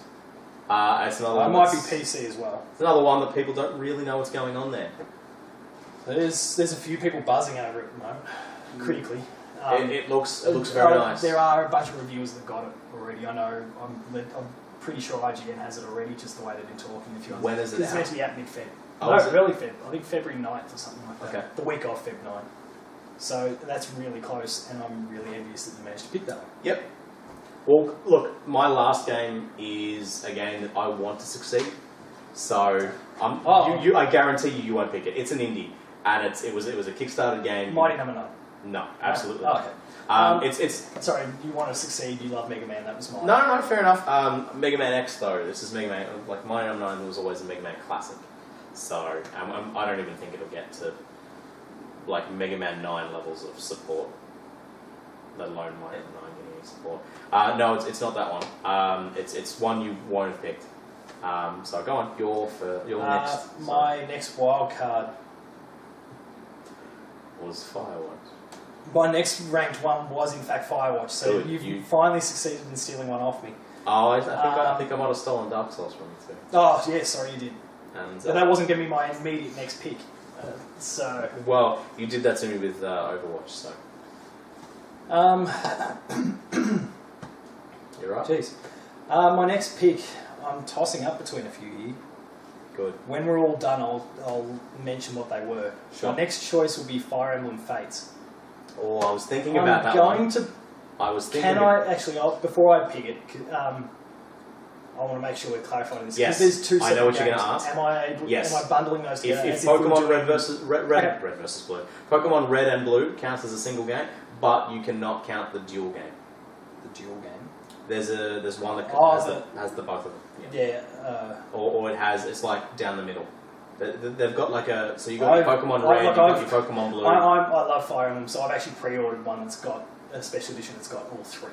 It's another one. It might be PC as well. It's another one that people don't really know what's going on there. There's a few people buzzing over it at the moment, critically. It looks very nice. There are a bunch of reviewers that got it already. I know. I'm pretty sure IGN has it already, just the way they've been talking. If you When is it It's out? meant to be out mid-Feb. Oh, No, is it? early Feb. I think February 9th or something like that. Okay. The week of Feb 9. So that's really close, and I'm really envious that you managed to pick that one. Yep. Well, look, my last game is a game that I want to succeed. So I guarantee you won't pick it. It's an indie, and it was a Kickstarter game. Mighty Number 9. No, absolutely Oh, not. okay. It's Sorry, you want to succeed, you love Mega Man, that was mine. no, fair enough. Mega Man X though, this is Mega Man. Like Mighty Number 9 was always a Mega Man classic, so I don't even think it'll get to like Mega Man 9 levels of support, let alone Mighty Number 9 getting any support. No, it's not that one. It's one you won't have picked. So go on, your next. My next wild card. Was Firewatch. My next ranked one was in fact Firewatch, so Good, you've finally succeeded in stealing one off me. Oh, I think I might have stolen Dark Souls from you too. Oh, yeah, sorry, you did. And But that wasn't going to be my immediate next pick. well, you did that to me with Overwatch, so you're right. Jeez. My next pick, I'm tossing up between a few here. Good. When we're all done, I'll mention what they were. Sure. My next choice will be Fire Emblem Fates. Oh, I was thinking about that one. I was thinking. Before I pick it, I want to make sure we're clarifying this. Yes. Because there's two I know what separate you're going games. to ask. Am I bundling those together? If as we're Pokemon doing- Red versus Red versus Blue, Pokemon Red and Blue counts as a single game, but you cannot count the dual game. The dual game? There's one that has the both of them. Yeah. Or it's like down the middle. They've got like a so you got your Pokemon Red, you got your Pokemon Blue. I love Fire Emblem, so I've actually pre-ordered one that's got a special edition that's got all three.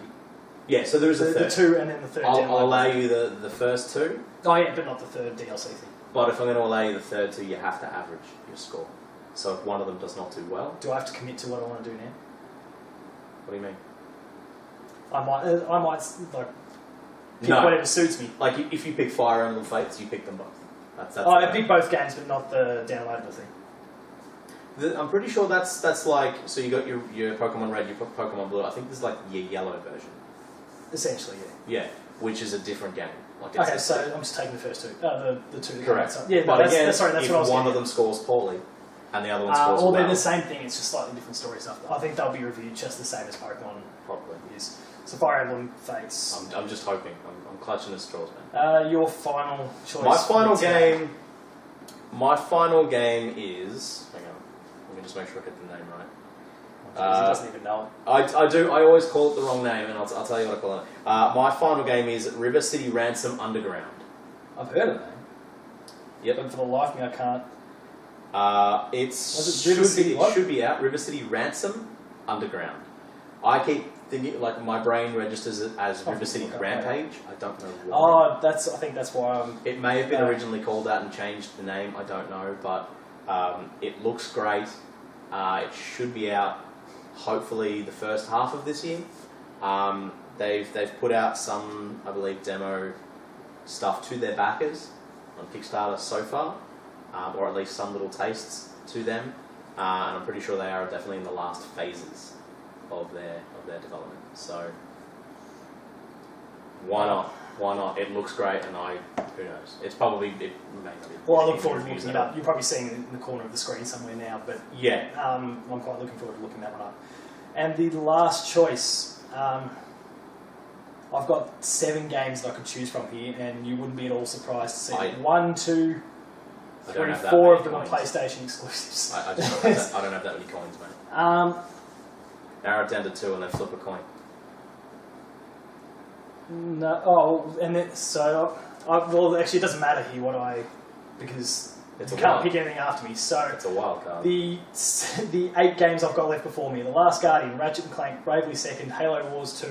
Yeah, so there is a third. The two and then the third. I'll allow you the first two. Oh yeah, but not the third DLC thing. But if I'm going to allow you the third two, you have to average your score. So if one of them does not do well, Do I have to commit to what I want to do now? what do you mean? I might like pick No. whatever suits me. Like if you pick Fire Emblem Fates, you pick them both. That's I pick both games, but not the downloadable thing. I'm pretty sure that's like so you got your Pokemon Red, your Pokemon Blue. I think there's like your yellow version. Essentially, yeah. Yeah, which is a different game. Like Okay, so I'm just taking the first two. The two. That correct. come out. Yeah, but no, again, that's what I was one getting of them at. scores poorly, and the other one scores Or well, they're the same thing. It's just slightly different story stuff. I think they'll be reviewed just the same as Pokemon probably. is. So Fire Emblem Fates. I'm just hoping. I'm clutching at straws, man. Your final choice. My final game is. Hang on. Let me just make sure I get the name right. He doesn't even know it. I do. I always call it the wrong name, and I'll tell you what I call it. My final game is River City Ransom Underground. I've heard of it. Yep. But for the life of me, I can't. It should be out. River City Ransom Underground. I keep thinking like my brain registers it as River City Rampage. I don't know why. I think that's why I'm. It may have been originally called that and changed the name. I don't know, but it looks great. It should be out. Hopefully, the first half of this year. They've put out some, I believe, demo stuff to their backers on Kickstarter so far, or at least some little tastes to them. And I'm pretty sure they are definitely in the last phases of their development. So why not? Why not? It looks great, and who knows? It may not be. Well, I look forward to looking it up. You're probably seeing it in the corner of the screen somewhere now, but yeah, I'm quite looking forward to looking that one up. And the last choice, I've got 7 games that I could choose from here, and you wouldn't be at all surprised to see that 1, 2, 3, 4 of them are PlayStation exclusives. I don't have that many coins, mate. Narrow it down to 2 and then flip a coin. No, well, actually, it doesn't matter here because It's you a can't wild. pick anything after me. So It's a wild card. the 8 games I've got left before me: The Last Guardian, Ratchet and Clank, Bravely Second, Halo Wars 2,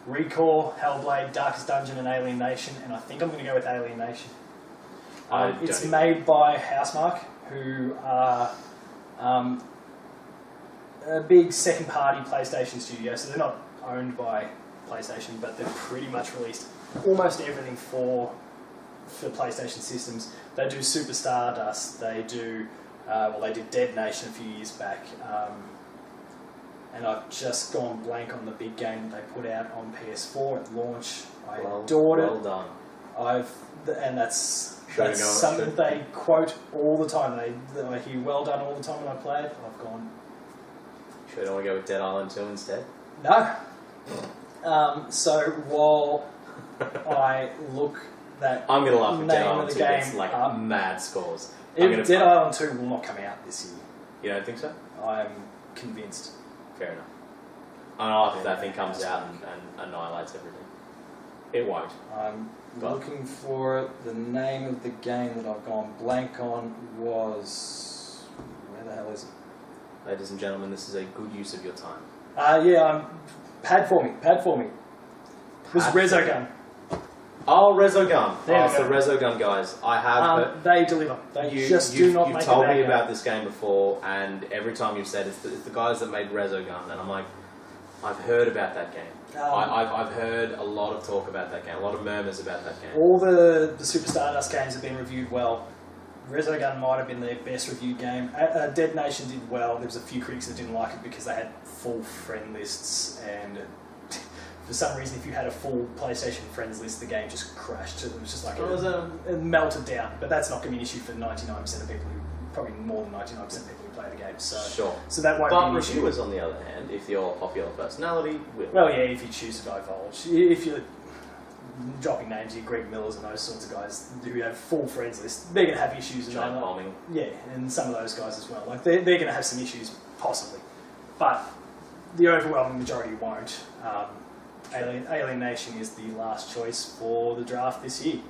Recore, Hellblade, Darkest Dungeon, and Alien Nation, and I think I'm going to go with Alien Nation. It's made by Housemarque, who are a big second-party PlayStation studio, so they're not owned by PlayStation, but they've pretty much released almost everything for PlayStation systems. They do Super Stardust, they do, they did Dead Nation a few years back, and I've just gone blank on the big game that they put out on PS4 at launch. I adored it. Well done. That's something they quote all the time. I hear well done all the time when I play it. I've gone... Sure don't want to go with Dead Island 2 instead? No. So while I look that I'm going to laugh at Dead Island 2 game gets like mad scores. Dead Island 2 will not come out this year. You don't think so? I'm convinced. Fair enough. I don't know if that thing comes out and annihilates everything. It won't. I'm looking for it. The name of the game that I've gone blank on was... Where the hell is it? Ladies and gentlemen, this is a good use of your time. Pad for me. It was Resogun. Oh, Resogun. There So Resogun guys. I have they deliver. Do not make You've told me about this game before, and every time you've said it's the guys that made Resogun, and I'm like, I've heard about that game. I've heard a lot of talk about that game, a lot of murmurs about that game. All the Super Stardust games have been reviewed well. Resogun might have been their best reviewed game. Dead Nation did well. There was a few critics that didn't like it because they had full friend lists, and for some reason, if you had a full PlayStation friends list, the game just crashed. It was just like it melted down. But that's not going to be an issue for 99% of people probably more than 99% of people who play the game. So, sure. So that won't be an issue. But reviewers, on the other hand, if you're a popular personality, will. Well, yeah, if you choose to divulge. If you're dropping names, your Greg Millers and those sorts of guys who have full friends lists, they're going to have issues. Giant bombing. Yeah, and some of those guys as well. Like they're going to have some issues, possibly. But the overwhelming majority won't. Alien Nation is the last choice for the draft this year.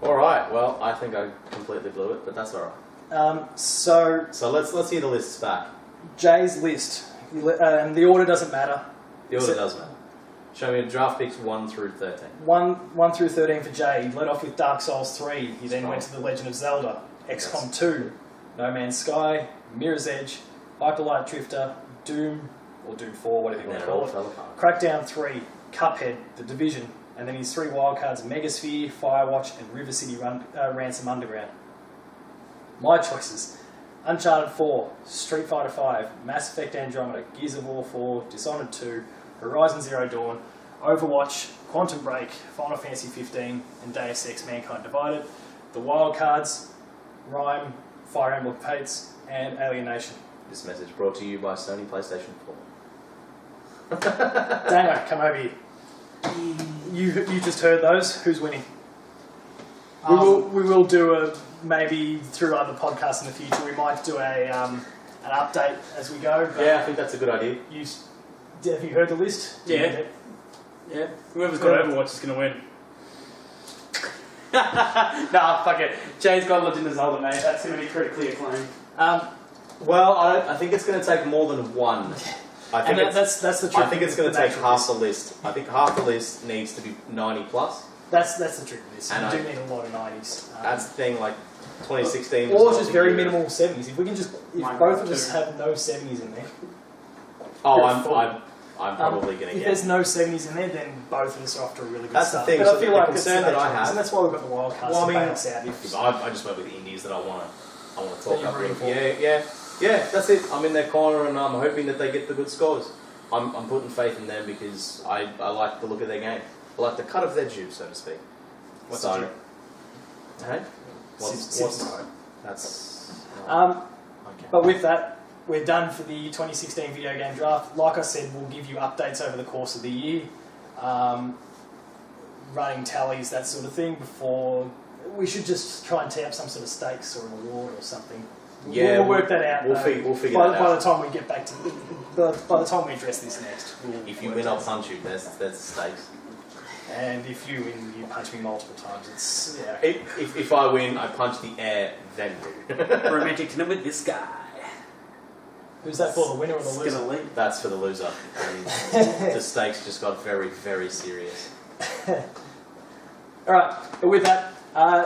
Alright, well, I think I completely blew it, but that's alright. So let's hear the lists back. Jay's list. The order doesn't matter. The order does matter. Show me draft picks 1 through 13. 1 through 13 for Jay. He led off with Dark Souls 3. He then went to The Legend of Zelda, XCOM 2, No Man's Sky, Mirror's Edge, Hyperlight Drifter, Doom, or Doom 4, whatever you want to call it. Crackdown 3, Cuphead, The Division, and then his 3 wildcards, Megasphere, Firewatch, and River City Ransom Underground. My choices: Uncharted 4, Street Fighter 5, Mass Effect Andromeda, Gears of War 4, Dishonored 2, Horizon Zero Dawn, Overwatch, Quantum Break, Final Fantasy 15, and Deus Ex Mankind Divided. The wildcards: Rime, Fire Emblem Fates, and Alien Nation. This message brought to you by Sony PlayStation 4. Damo, come over here. You just heard those. Who's winning? We will do maybe through other podcasts in the future. We might do an update as we go. Yeah, I think that's a good idea. Have you heard the list? Yeah. Whoever's got Overwatch is going to win. Nah, fuck it. Jay's got Legend of Zelda, mate. That's going to be critically acclaimed. Well, I think it's going to take more than one. That's the trick. I think it's going to take half the list. I think half the list needs to be 90 plus. That's the trick of this. You do need a lot of 90s. That's the thing, like 2016. Or just very minimal 70s. If both of us have no 70s in there. Oh, I'm probably going to get. If there's no 70s in there, then both of us are off to a really good start. start. That's the thing. But I feel like the concern that I have, and that's why we've got the wild cards to balance out. I just went with the indies that I want to talk up with. Yeah, that's it. I'm in their corner and I'm hoping that they get the good scores. I'm putting faith in them because I like the look of their game. I like the cut of their juice, so to speak. What's the juice? Hey? What's that's... okay. But with that, we're done for the 2016 video game draft. Like I said, we'll give you updates over the course of the year. Running tallies, that sort of thing, before... We should just try and tee up some sort of stakes or an award or something. Yeah, we'll work that out. We'll figure that out. By the time we get back to... By the time we address this next. If you win, I'll punch you. That's the stakes. And if you win, you punch me multiple times. It's... Yeah. If I win, I punch the air, then you. Romantic dinner with this guy. Who's that for, the winner or the It's loser? gonna leak. That's for the loser. And the stakes just got very, very serious. All right, but with that,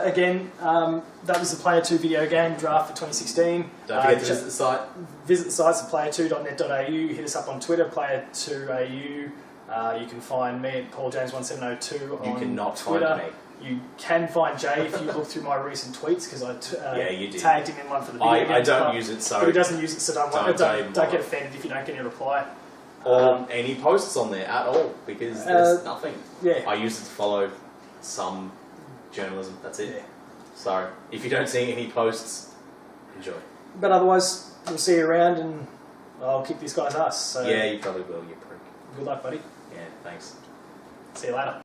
again, that was the Player 2 video game draft for 2016. Don't forget to visit the site. Visit the sites at player2.net.au. Hit us up on Twitter, player2au. You can find me at pauljames1702 on You cannot Twitter. find me. You can find Jay if you look through my recent tweets because I Yeah, you did. tagged him in one for the video I games don't club, use it, but so he doesn't use it, so don't don't get offended if you don't get any reply. or any posts on there at all because there's nothing. Yeah. I use it to follow some journalism. That's it. Yeah. So if you don't see any posts, enjoy. But otherwise, we'll see you around and I'll kick this guy's ass. So Yeah, you probably will. You prick. good luck, buddy. Yeah, thanks. See you later.